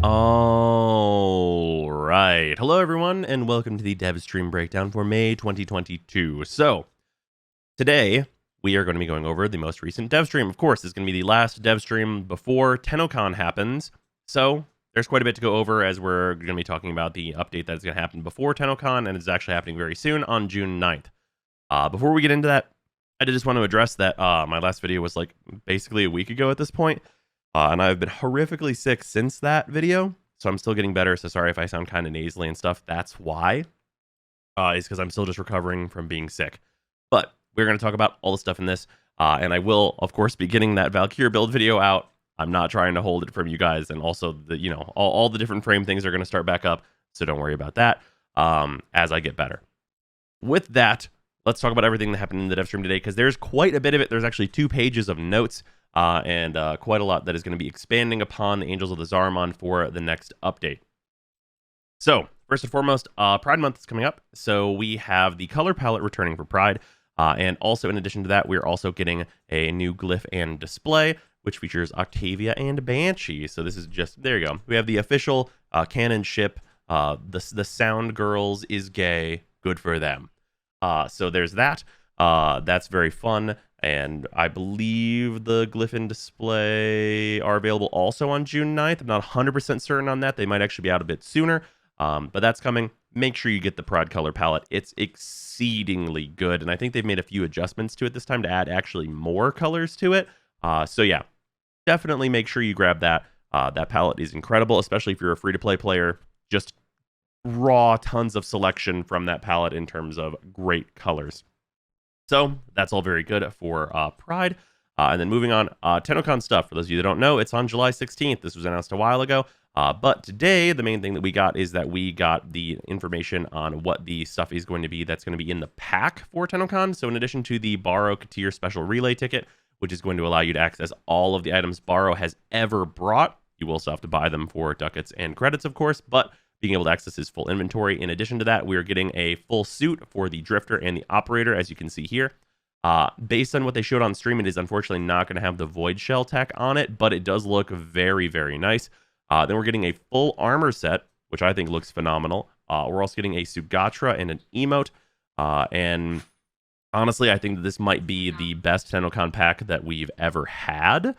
All right. Hello, everyone, and welcome to the Devstream breakdown for May 2022. So, today we are going to be going over the most recent Devstream. Of course, it's going to be the last Devstream before Tennocon happens. So, there's quite a bit to go over as we're going to be talking about the update that is going to happen before Tennocon, and it's actually happening very soon on June 9th. Before we get into that, I did just want to address that my last video was like basically a week ago at this point. And I've been horrifically sick since that video, so I'm still getting better. So sorry if I sound kind of nasally and stuff. That's why. Is because I'm still just recovering from being sick. But we're going to talk about all the stuff in this. And I will, of course, be getting that Valkyrie build video out. I'm not trying to hold it from you guys. And also, all the different frame things are going to start back up. So don't worry about that as I get better. With that, let's talk about everything that happened in the Devstream today, because there's quite a bit of it. There's actually 2 pages of notes. And quite a lot that is going to be expanding upon the Angels of the ZARIMAN for the next update. So, first and foremost, Pride Month is coming up, so we have the color palette returning for Pride, and also in addition to that, we're also getting a new glyph and display, which features Octavia and Banshee. So this is just, there you go. We have the official canon ship, the Sound Girls is gay, good for them. So there's that. That's very fun. And I believe the glyph and display are available also on June 9th. I'm not 100% certain on that. They might actually be out a bit sooner, but that's coming. Make sure you get the Pride color palette. It's exceedingly good, and I think they've made a few adjustments to it this time to add actually more colors to it. So yeah, definitely make sure you grab that. That palette is incredible, especially if you're a free-to-play player. Just raw tons of selection from that palette in terms of great colors. So that's all very good for Pride. And then moving on, Tennocon stuff. For those of you that don't know, it's on July 16th. This was announced a while ago. But today, the main thing that we got is that we got the information on what the stuff is going to be that's going to be in the pack for Tennocon. So in addition to the Borrow Katir Special Relay ticket, which is going to allow you to access all of the items Borrow has ever brought, you will still have to buy them for ducats and credits, of course, but being able to access his full inventory. In addition to that, we are getting a full suit for the Drifter and the Operator, as you can see here. Based on what they showed on stream, it is unfortunately not going to have the Void Shell tech on it, but it does look very, very nice. Then we're getting a full armor set, which I think looks phenomenal. We're also getting a Sugatra and an emote. And honestly, I think that this might be the best Tennocon pack that we've ever had.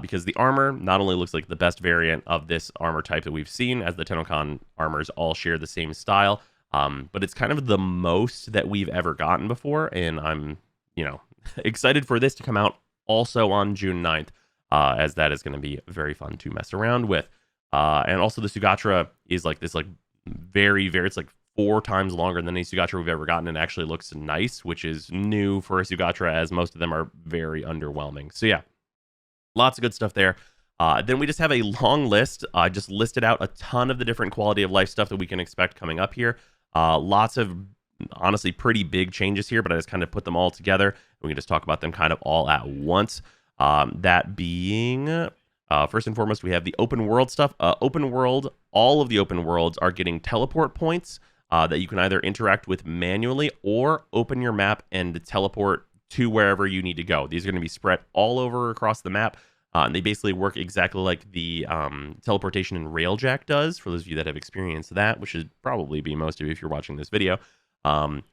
Because the armor not only looks like the best variant of this armor type that we've seen, as the Tennocon armors all share the same style, but it's kind of the most that we've ever gotten before, and I'm, excited for this to come out also on June 9th, as that is going to be very fun to mess around with. And also the Sugatra is like this, very, very, it's like 4 times longer than any Sugatra we've ever gotten, and actually looks nice, which is new for a Sugatra, as most of them are very underwhelming. So yeah. Lots of good stuff there. Then we just have a long list. I just listed out a ton of the different quality of life stuff that we can expect coming up here. Lots of, honestly, pretty big changes here, but I just kind of put them all together. We can just talk about them kind of all at once. That being, first and foremost, we have the open world stuff. Open world, all of the open worlds are getting teleport points that you can either interact with manually or open your map and teleport to wherever you need to go. These are going to be spread all over across the map. And they basically work exactly like the teleportation in Railjack does, for those of you that have experienced that, which should probably be most of you if you're watching this video.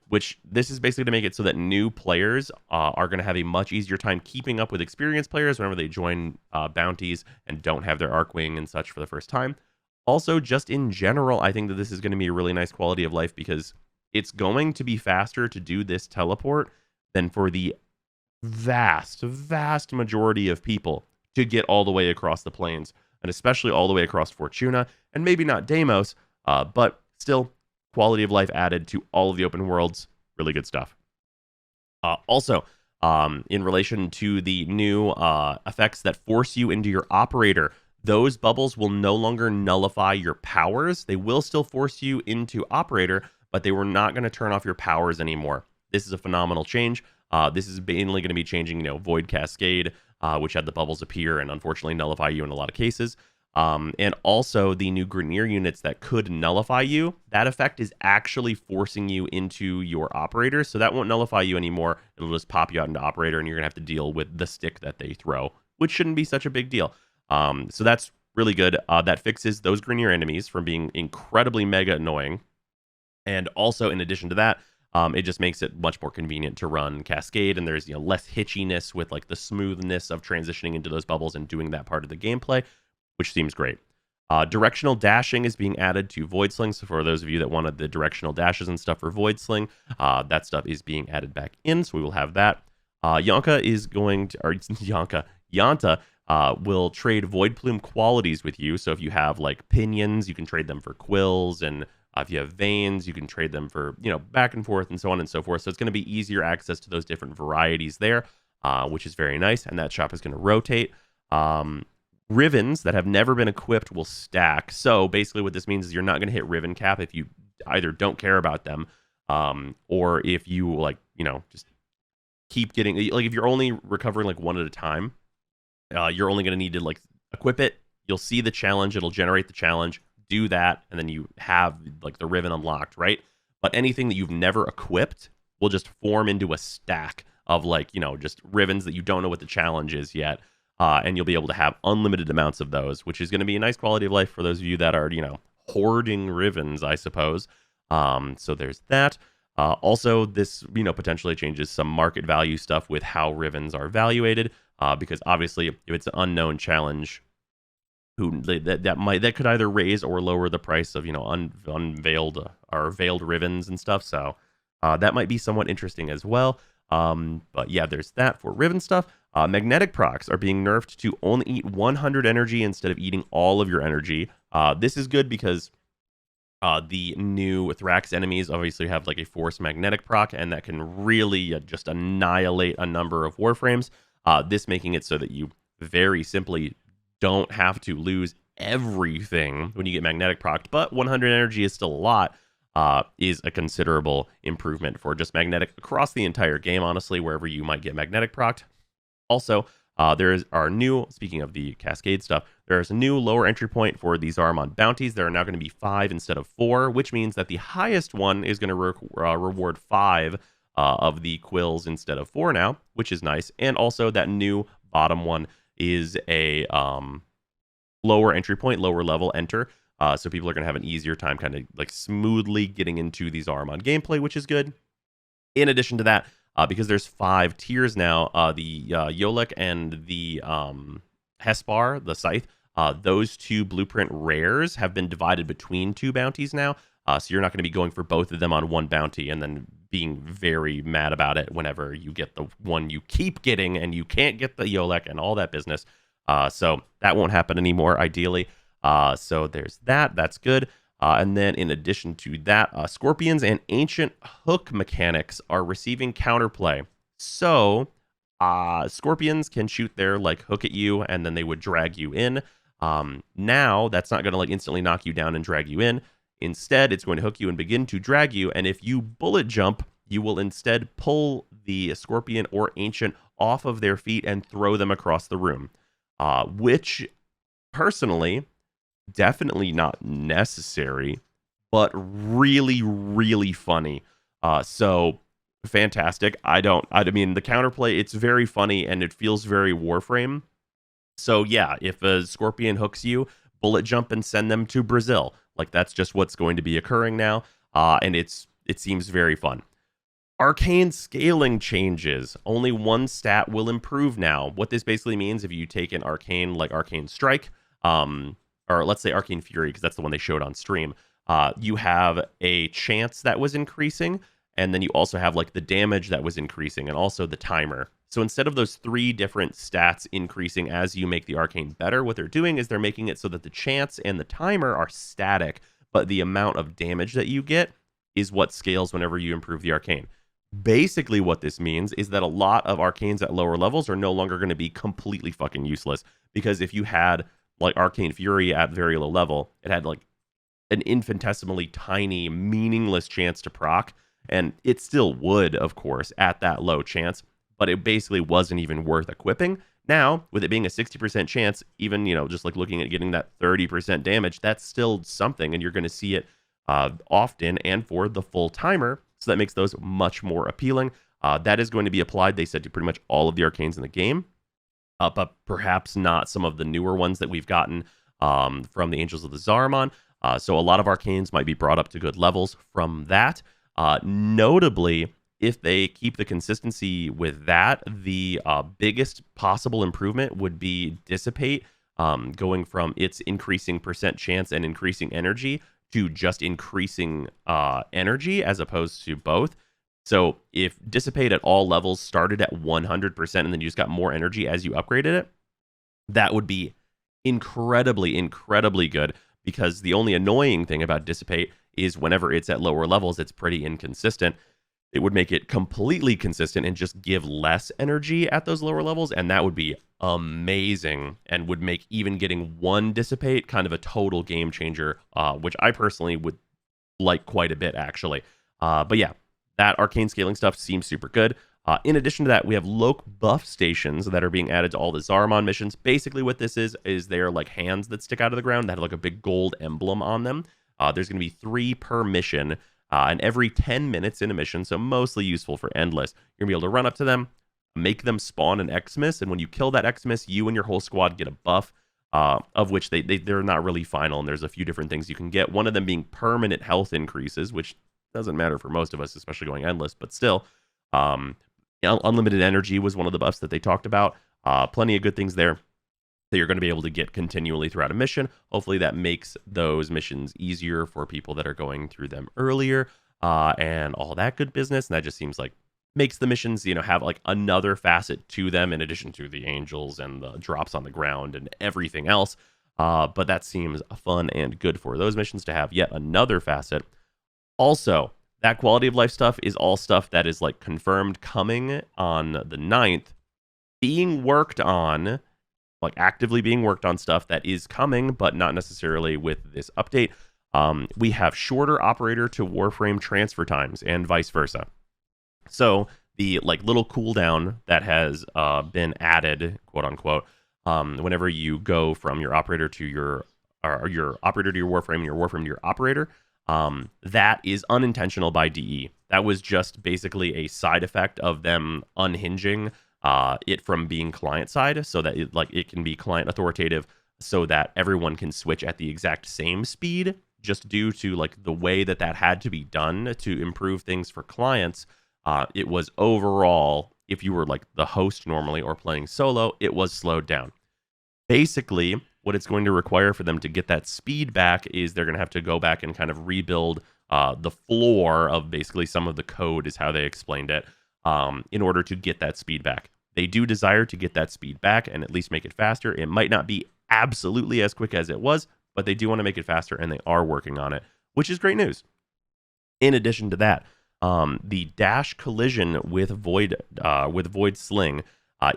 Which this is basically to make it so that new players are going to have a much easier time keeping up with experienced players whenever they join bounties and don't have their Arcwing and such for the first time. Also, just in general, I think that this is going to be a really nice quality of life, because it's going to be faster to do this teleport than for the vast, vast majority of people to get all the way across the plains, and especially all the way across Fortuna, and maybe not Deimos, but still quality of life added to all of the open worlds. Really good stuff. Also, in relation to the new effects that force you into your operator, those bubbles will no longer nullify your powers. They will still force you into operator, but they were not going to turn off your powers anymore. This is a phenomenal change. This is mainly going to be changing, Void Cascade, which had the bubbles appear and unfortunately nullify you in a lot of cases. And also the new Grineer units that could nullify you. That effect is actually forcing you into your operator, so that won't nullify you anymore. It'll just pop you out into operator, and you're going to have to deal with the stick that they throw, which shouldn't be such a big deal. So that's really good. That fixes those Grenier enemies from being incredibly mega annoying. And also, in addition to that, it just makes it much more convenient to run Cascade, and there's less hitchiness with like the smoothness of transitioning into those bubbles and doing that part of the gameplay, which seems great. Directional dashing is being added to Void Sling. So for those of you that wanted the directional dashes and stuff for Void Sling, that stuff is being added back in. So we will have that. Yonka is going to, or Yanta will trade Void Plume qualities with you. So if you have like pinions, you can trade them for quills, and if you have veins, you can trade them for, back and forth and so on and so forth. So it's going to be easier access to those different varieties there, which is very nice. And that shop is going to rotate. Rivens that have never been equipped will stack. So basically what this means is you're not going to hit Riven cap if you either don't care about them, or if you just keep getting, like if you're only recovering like one at a time, you're only going to need to like equip it. You'll see the challenge. It'll generate the challenge. Do that, and then you have like the Riven unlocked, right? But anything that you've never equipped will just form into a stack of like, just Rivens that you don't know what the challenge is yet. And you'll be able to have unlimited amounts of those, which is going to be a nice quality of life for those of you that are, hoarding Rivens, I suppose. So there's that. Also, this, potentially changes some market value stuff with how Rivens are valuated, because obviously, if it's an unknown challenge, that could either raise or lower the price of, unveiled or veiled Rivens and stuff. So that might be somewhat interesting as well. But yeah, there's that for Riven stuff. Magnetic procs are being nerfed to only eat 100 energy instead of eating all of your energy. This is good because the new Thrax enemies obviously have like a force magnetic proc, and that can really just annihilate a number of Warframes. This making it so that you very simply don't have to lose everything when you get magnetic procced, but 100 energy is still a lot. Is a considerable improvement for just magnetic across the entire game, honestly, wherever you might get magnetic procced. Also, speaking of the Cascade stuff, there's a new lower entry point for the ZARIMAN bounties. There are now going to be 5 instead of 4, which means that the highest one is going to reward 5 of the quills instead of 4 now, which is nice. And also that new bottom one is a lower entry point, lower level enter. So people are going to have an easier time kind of like smoothly getting into the ZARIMAN gameplay, which is good. In addition to that, because there's 5 tiers now, the Yolek and the Hespar, the Scythe, those 2 blueprint rares have been divided between 2 bounties now. So you're not going to be going for both of them on one bounty and then being very mad about it whenever you get the one you keep getting and you can't get the Yolek and all that business. So that won't happen anymore, ideally. So there's that. That's good. And then in addition to that, Scorpions and Ancient Hook mechanics are receiving counterplay. So Scorpions can shoot their like hook at you, and then they would drag you in. Now that's not going to like instantly knock you down and drag you in. Instead, it's going to hook you and begin to drag you. And if you bullet jump, you will instead pull the Scorpion or Ancient off of their feet and throw them across the room, which personally, definitely not necessary, but really, really funny. So fantastic. I mean, the counterplay, it's very funny and it feels very Warframe. So yeah, if a Scorpion hooks you, bullet jump and send them to Brazil. Like that's just what's going to be occurring now. And it seems very fun. Arcane scaling changes. Only one stat will improve now. What this basically means, if you take an arcane like Arcane Strike, or let's say Arcane Fury, because that's the one they showed on stream, you have a chance that was increasing, and then you also have like the damage that was increasing, and also the timer. So instead of those 3 different stats increasing as you make the arcane better, what they're doing is they're making it so that the chance and the timer are static, but the amount of damage that you get is what scales whenever you improve the arcane. Basically what this means is that a lot of arcanes at lower levels are no longer going to be completely fucking useless, because if you had like Arcane Fury at very low level, it had like an infinitesimally tiny, meaningless chance to proc, and it still would, of course, at that low chance, but it basically wasn't even worth equipping. Now, with it being a 60% chance, even, just like looking at getting that 30% damage, that's still something, and you're going to see it often and for the full timer, so that makes those much more appealing. That is going to be applied, they said, to pretty much all of the arcanes in the game. But perhaps not some of the newer ones that we've gotten. from the Angels of the ZARIMAN. So a lot of arcanes might be brought up to good levels from that. Notably, if they keep the consistency with that, the biggest possible improvement would be Dissipate, going from its increasing percent chance and increasing energy to just increasing energy as opposed to both. So if Dissipate at all levels started at 100% and then you just got more energy as you upgraded it, that would be incredibly, incredibly good, because the only annoying thing about Dissipate is whenever it's at lower levels, it's pretty inconsistent. It would make it completely consistent and just give less energy at those lower levels, and that would be amazing and would make even getting one Dissipate kind of a total game changer, which I personally would like quite a bit, actually. But yeah, that arcane scaling stuff seems super good. In addition to that, we have Loc buff stations that are being added to all the ZARIMAN missions. Basically what this is they're like hands that stick out of the ground that have like a big gold emblem on them. There's going to be 3 per mission, and every 10 minutes in a mission, so mostly useful for Endless. You're going to be able to run up to them, make them spawn an Xmas, and when you kill that Xmas, you and your whole squad get a buff, of which they're not really final, and there's a few different things you can get. One of them being permanent health increases, which doesn't matter for most of us, especially going Endless, but still. Unlimited energy was one of the buffs that they talked about. Plenty of good things there that you're going to be able to get continually throughout a mission. Hopefully that makes those missions easier for people that are going through them earlier, and all that good business. And that just seems like makes the missions, have like another facet to them in addition to the angels and the drops on the ground and everything else. But that seems fun and good for those missions to have yet another facet. Also, that quality of life stuff is all stuff that is like confirmed coming on the 9th, being worked on, like actively being worked on stuff that is coming, but not necessarily with this update. We have shorter operator to Warframe transfer times and vice versa. So the like little cooldown that has been added, quote unquote, whenever you go from your operator to your operator to your Warframe and your Warframe to your operator, that is unintentional by DE. That was just basically a side effect of them unhinging it from being client side, so that it can be client authoritative, so that everyone can switch at the exact same speed, just due to like the way that had to be done to improve things for clients. It was overall, if you were like the host normally or playing solo, it was slowed down. Basically, what it's going to require for them to get that speed back is they're going to have to go back and kind of rebuild the floor of basically some of the code, is how they explained it, in order to get that speed back. They do desire to get that speed back and at least make it faster. It might not be absolutely as quick as it was, but they do want to make it faster, and they are working on it, which is great news. In addition to that, the dash collision with Void Sling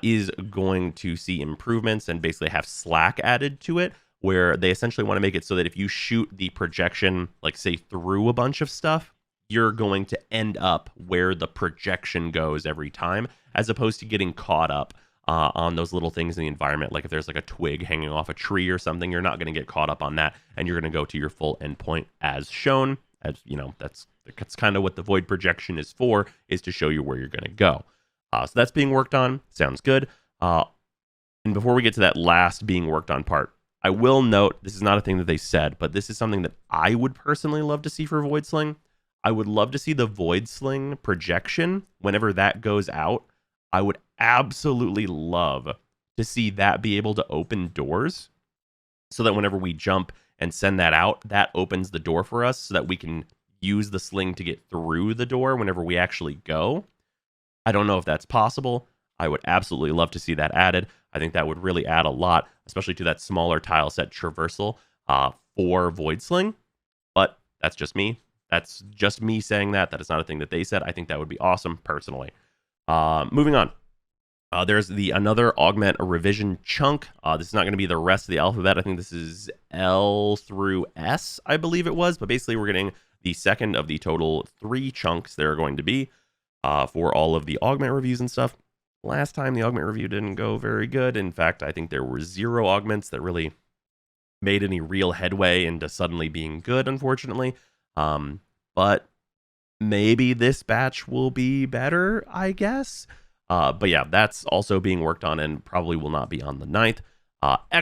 is going to see improvements and basically have slack added to it, where they essentially want to make it so that if you shoot the projection, like say through a bunch of stuff, you're going to end up where the projection goes every time, as opposed to getting caught up on those little things in the environment. Like if there's like a twig hanging off a tree or something, you're not going to get caught up on that, and you're going to go to your full endpoint as shown. As you know, that's kind of what the void projection is for, is to show you where you're going to go. So that's being worked on. Sounds good. And before we get to that last being worked on part, I will note, this is not a thing that they said, but this is something that I would personally love to see for Void Sling. I would love to see the Void Sling projection. Whenever that goes out, I would absolutely love to see that be able to open doors, so that whenever we jump and send that out, that opens the door for us so that we can use the sling to get through the door whenever we actually go. I don't know if that's possible. I would absolutely love to see that added. I think that would really add a lot, especially to that smaller tile set traversal for Void Sling. But that's just me. That's just me saying that. That is not a thing that they said. I think that would be awesome, personally. Moving on. There's another augment or revision chunk. This is not going to be the rest of the alphabet. I think this is L through S, I believe it was. But basically, we're getting the second of the total 3 chunks there are going to be for all of the augment reviews and stuff. Last time, the augment review didn't go very good. In fact, I think there were 0 augments that really made any real headway into suddenly being good, unfortunately. But maybe this batch will be better, I guess. But yeah, that's also being worked on and probably will not be on the 9th.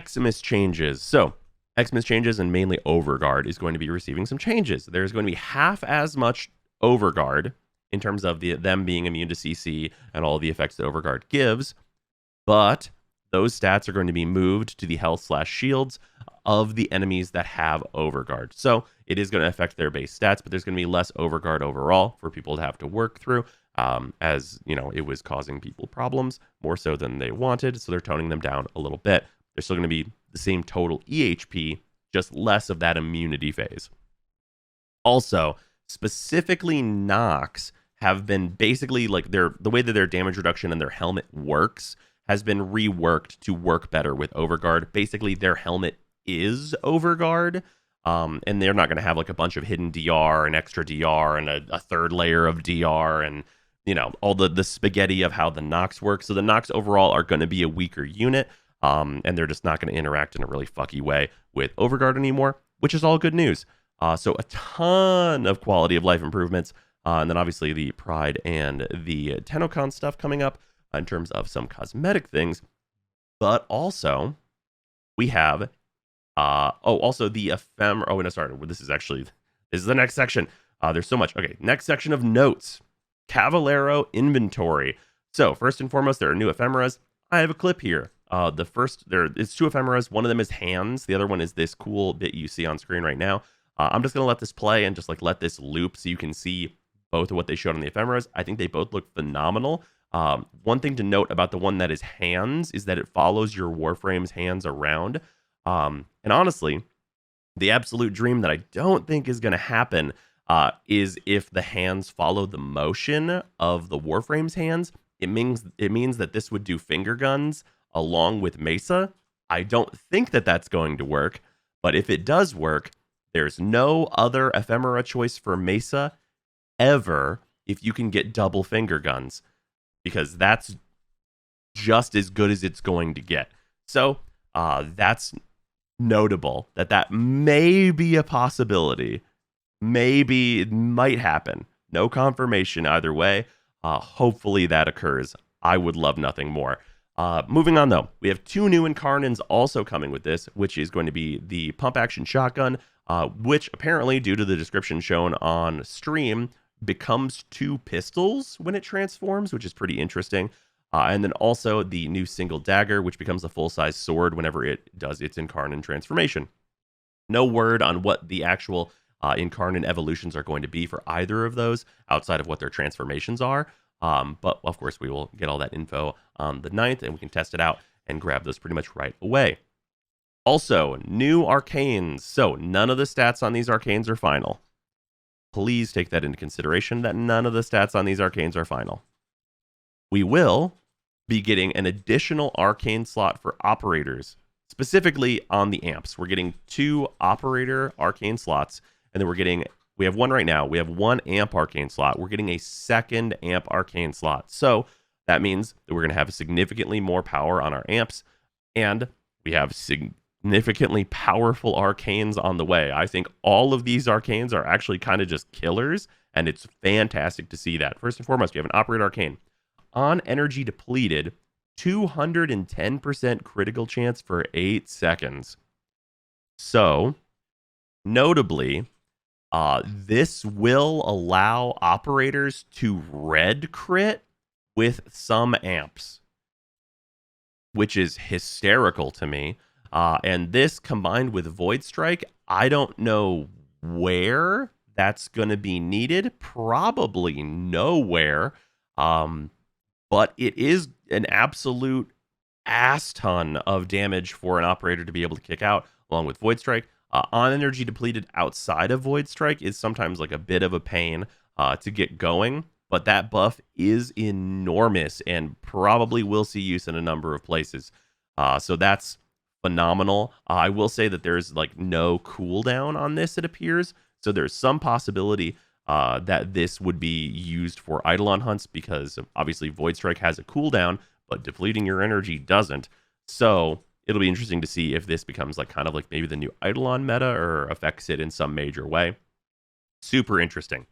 Xmas changes. So Xmas changes, and mainly Overguard is going to be receiving some changes. There's going to be half as much Overguard in terms of them being immune to CC and all the effects that Overguard gives, but those stats are going to be moved to the health/shields of the enemies that have Overguard. So it is going to affect their base stats, but there's going to be less Overguard overall for people to have to work through, as you know, it was causing people problems more so than they wanted. So they're toning them down a little bit. They're still going to be the same total EHP, just less of that immunity phase. Also, specifically Nox have been basically like the way that their damage reduction and their helmet works has been reworked to work better with Overguard. Basically, their helmet is Overguard, and they're not going to have like a bunch of hidden DR and extra DR and a third layer of DR and, you know, all the spaghetti of how the Nox works. So the Nox overall are going to be a weaker unit, and they're just not going to interact in a really fucky way with Overguard anymore, which is all good news. So a ton of quality of life improvements, and then obviously the Pride and the Tennocon stuff coming up in terms of some cosmetic things. But also, we have, also the ephemera. Oh, no, sorry. This is the next section. There's so much. Okay, next section of notes. Cavalero inventory. So first and foremost, there are new ephemeras. I have a clip here. The first, it's two ephemeras. One of them is hands. The other one is this cool bit you see on screen right now. I'm just going to let this play and just like let this loop so you can see both of what they showed on the ephemeras. I think they both look phenomenal. One thing to note about the one that is hands is that it follows your Warframe's hands around. And honestly, the absolute dream that I don't think is going to happen is if the hands follow the motion of the Warframe's hands. It means that this would do finger guns along with Mesa. I don't think that that's going to work, but if it does work, there's no other ephemera choice for Mesa ever if you can get double finger guns, because that's just as good as it's going to get. So that's notable that may be a possibility. Maybe it might happen. No confirmation either way. Hopefully that occurs. I would love nothing more. Moving on, though, we have two new Incarnans also coming with this, which is going to be the pump action shotgun, which apparently, due to the description shown on stream, becomes two pistols when it transforms, which is pretty interesting. And then also the new single dagger, which becomes a full-size sword whenever it does its Incarnan transformation. No word on what the actual Incarnan evolutions are going to be for either of those outside of what their transformations are. But of course, we will get all that info on the 9th, and we can test it out and grab those pretty much right away. Also, new arcanes. So none of the stats on these arcanes are final. Please take that into consideration, that none of the stats on these arcanes are final. We will be getting an additional arcane slot for operators, specifically on the amps. We're getting 2 operator arcane slots, and then we have one right now. We have 1 amp arcane slot. We're getting a 2nd amp arcane slot. So that means that we're going to have significantly more power on our amps, and we have significantly powerful arcanes on the way. I think all of these arcanes are actually kind of just killers, and it's fantastic to see that. First and foremost, we have an operator arcane. On energy depleted, 210% critical chance for 8 seconds. So, notably, this will allow operators to red crit with some amps, which is hysterical to me. And this combined with Void Strike, I don't know where that's going to be needed. Probably nowhere. But it is an absolute ass ton of damage for an operator to be able to kick out along with Void Strike. On energy depleted outside of Void Strike is sometimes like a bit of a pain to get going, but that buff is enormous and probably will see use in a number of places. So that's phenomenal. I will say that there's like no cooldown on this, it appears. So there's some possibility that this would be used for Eidolon hunts, because obviously Void Strike has a cooldown, but depleting your energy doesn't. So it'll be interesting to see if this becomes like kind of like maybe the new Eidolon meta or affects it in some major way. Super interesting.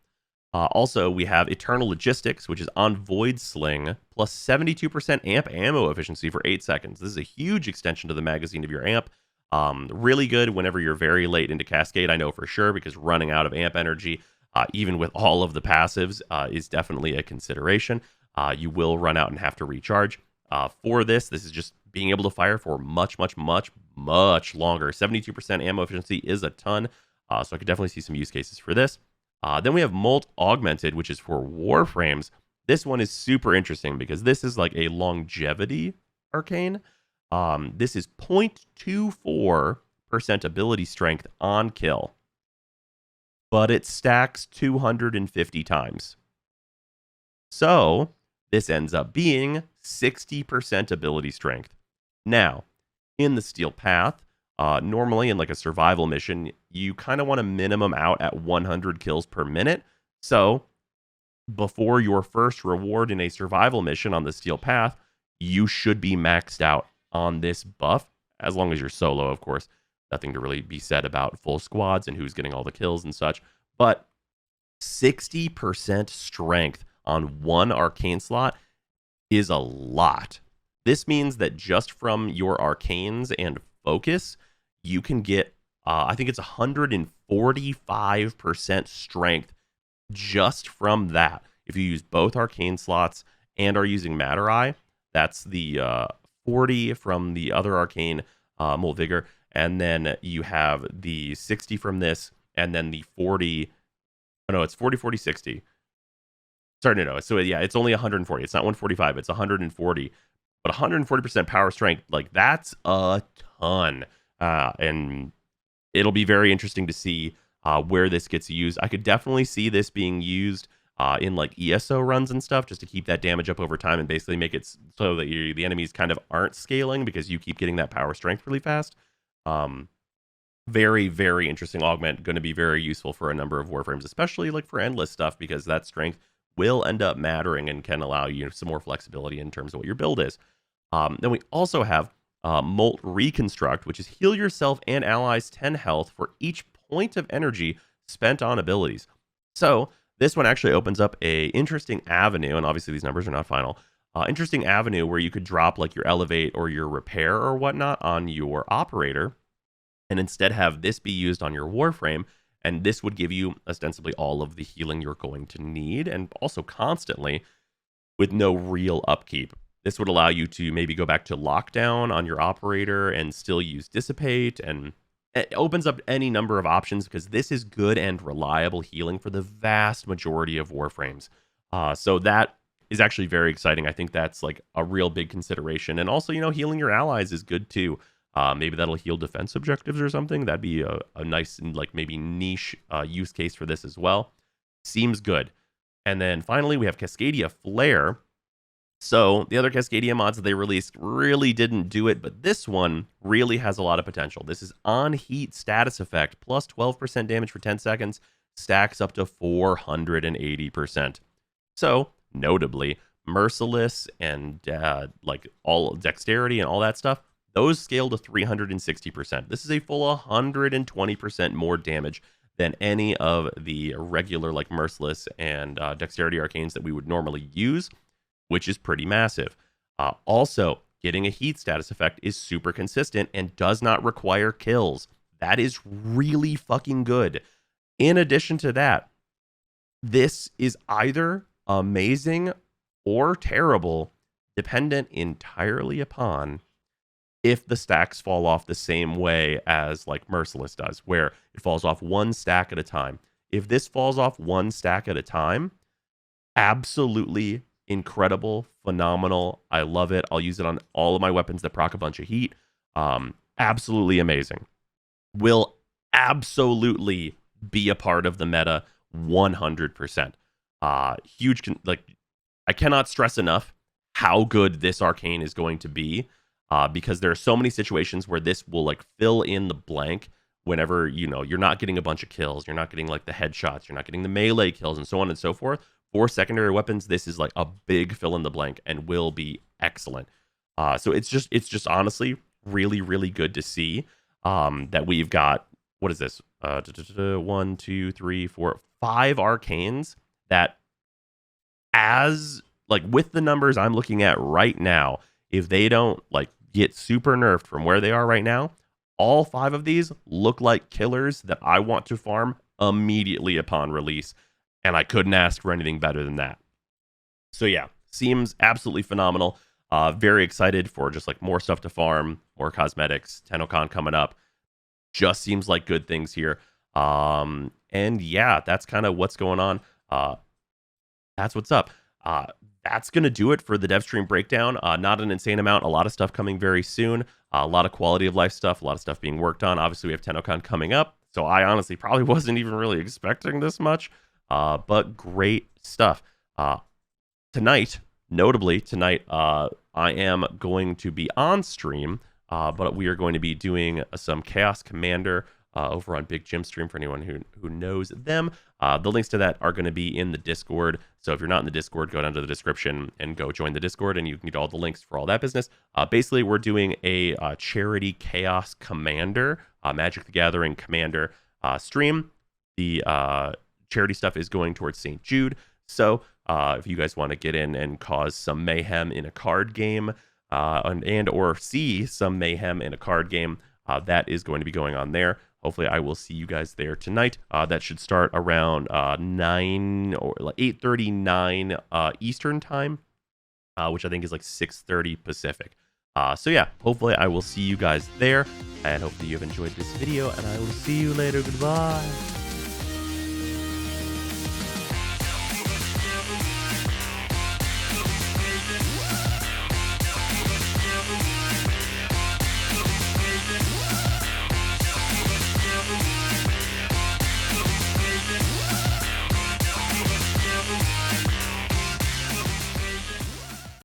Also, we have Eternal Logistics, which is on Void Sling, plus 72% amp ammo efficiency for 8 seconds. This is a huge extension to the magazine of your amp. Really good whenever you're very late into Cascade, I know for sure, because running out of amp energy, even with all of the passives, is definitely a consideration. You will run out and have to recharge. For this is just being able to fire for much, much, much, much longer. 72% ammo efficiency is a ton, so I could definitely see some use cases for this. Then we have Molt Augmented, which is for Warframes. This one is super interesting because this is like a longevity arcane. This is 0.24% ability strength on kill, but it stacks 250 times. So this ends up being 60% ability strength. Now, in the Steel Path, normally in like a survival mission, you kind of want to minimum out at 100 kills per minute. So before your first reward in a survival mission on the Steel Path, you should be maxed out on this buff, as long as you're solo, of course. Nothing to really be said about full squads and who's getting all the kills and such. But 60% strength on one arcane slot is a lot. This means that just from your arcanes and focus, you can get, I think it's 145% strength just from that. If you use both arcane slots and are using Matter Eye, that's the 40 from the other arcane, Molt Vigor, and then you have the 60 from this, and then the 40. Oh no, it's 40, 40, 60. Sorry, no. So yeah, it's only 140. It's not 145. It's 140. But 140% power strength, like that's a ton. And it'll be very interesting to see where this gets used. I could definitely see this being used in like ESO runs and stuff, just to keep that damage up over time and basically make it so that the enemies kind of aren't scaling because you keep getting that power strength really fast. Very, very interesting augment. Going to be very useful for a number of Warframes, especially like for endless stuff, because that strength will end up mattering and can allow you some more flexibility in terms of what your build is. Then we also have Molt Reconstruct, which is heal yourself and allies 10 health for each point of energy spent on abilities. So this one actually opens up a interesting avenue, and obviously these numbers are not final. Interesting avenue where you could drop like your elevate or your repair or whatnot on your operator, and instead have this be used on your Warframe, and this would give you ostensibly all of the healing you're going to need, and also constantly with no real upkeep. This would allow you to maybe go back to lockdown on your operator and still use dissipate, and it opens up any number of options because this is good and reliable healing for the vast majority of Warframes. So that is actually very exciting. I think that's like a real big consideration. And also, healing your allies is good too. Maybe that'll heal defense objectives or something. That'd be a nice and like maybe niche use case for this as well. Seems good. And then finally, we have Cascadia Flare. So the other Cascadia mods that they released really didn't do it, but this one really has a lot of potential. This is on heat status effect, plus 12% damage for 10 seconds, stacks up to 480%. So notably, Merciless and like all dexterity and all that stuff, those scale to 360%. This is a full 120% more damage than any of the regular like Merciless and dexterity arcanes that we would normally use, which is pretty massive. Also, getting a heat status effect is super consistent and does not require kills. That is really fucking good. In addition to that, this is either amazing or terrible, dependent entirely upon if the stacks fall off the same way as like Merciless does, where it falls off one stack at a time. If this falls off one stack at a time, absolutely incredible, phenomenal. I love it. I'll use it on all of my weapons that proc a bunch of heat. Absolutely amazing. Will absolutely be a part of the meta 100%. Huge, I cannot stress enough how good this arcane is going to be, because there are so many situations where this will like fill in the blank whenever, you're not getting a bunch of kills, you're not getting like the headshots, you're not getting the melee kills and so on and so forth. For secondary weapons, this is like a big fill in the blank and will be excellent. So it's just honestly really, really good to see that we've got, what is this? 1, 2, 3, 4, 5 arcanes that, as like with the numbers I'm looking at right now, if they don't like get super nerfed from where they are right now, All 5 of these look like killers that I want to farm immediately upon release, and I couldn't ask for anything better than that. So yeah, seems absolutely phenomenal. Very excited for just like more stuff to farm, more cosmetics, Tennocon coming up. Just seems like good things here. And yeah, that's kind of what's going on. That's what's up. That's going to do it for the Devstream breakdown. Not an insane amount. A lot of stuff coming very soon. A lot of quality of life stuff. A lot of stuff being worked on. Obviously, we have Tennocon coming up. So I honestly probably wasn't even really expecting this much. But great stuff. Tonight, notably, tonight, I am going to be on stream. But we are going to be doing some Chaos Commander over on Big Jim Stream for anyone who knows them. The links to that are going to be in the Discord. So if you're not in the Discord, go down to the description and go join the Discord, and you can get all the links for all that business. Basically, we're doing a charity Chaos Commander, Magic the Gathering Commander stream. The charity stuff is going towards St. Jude. So if you guys want to get in and cause some mayhem in a card game, and or see some mayhem in a card game, that is going to be going on there. Hopefully I will see you guys there tonight. That should start around 9 or 8:39 Eastern time, which I think is like 6:30 Pacific. So yeah, hopefully I will see you guys there, and hopefully you have enjoyed this video, and I will see you later. Goodbye.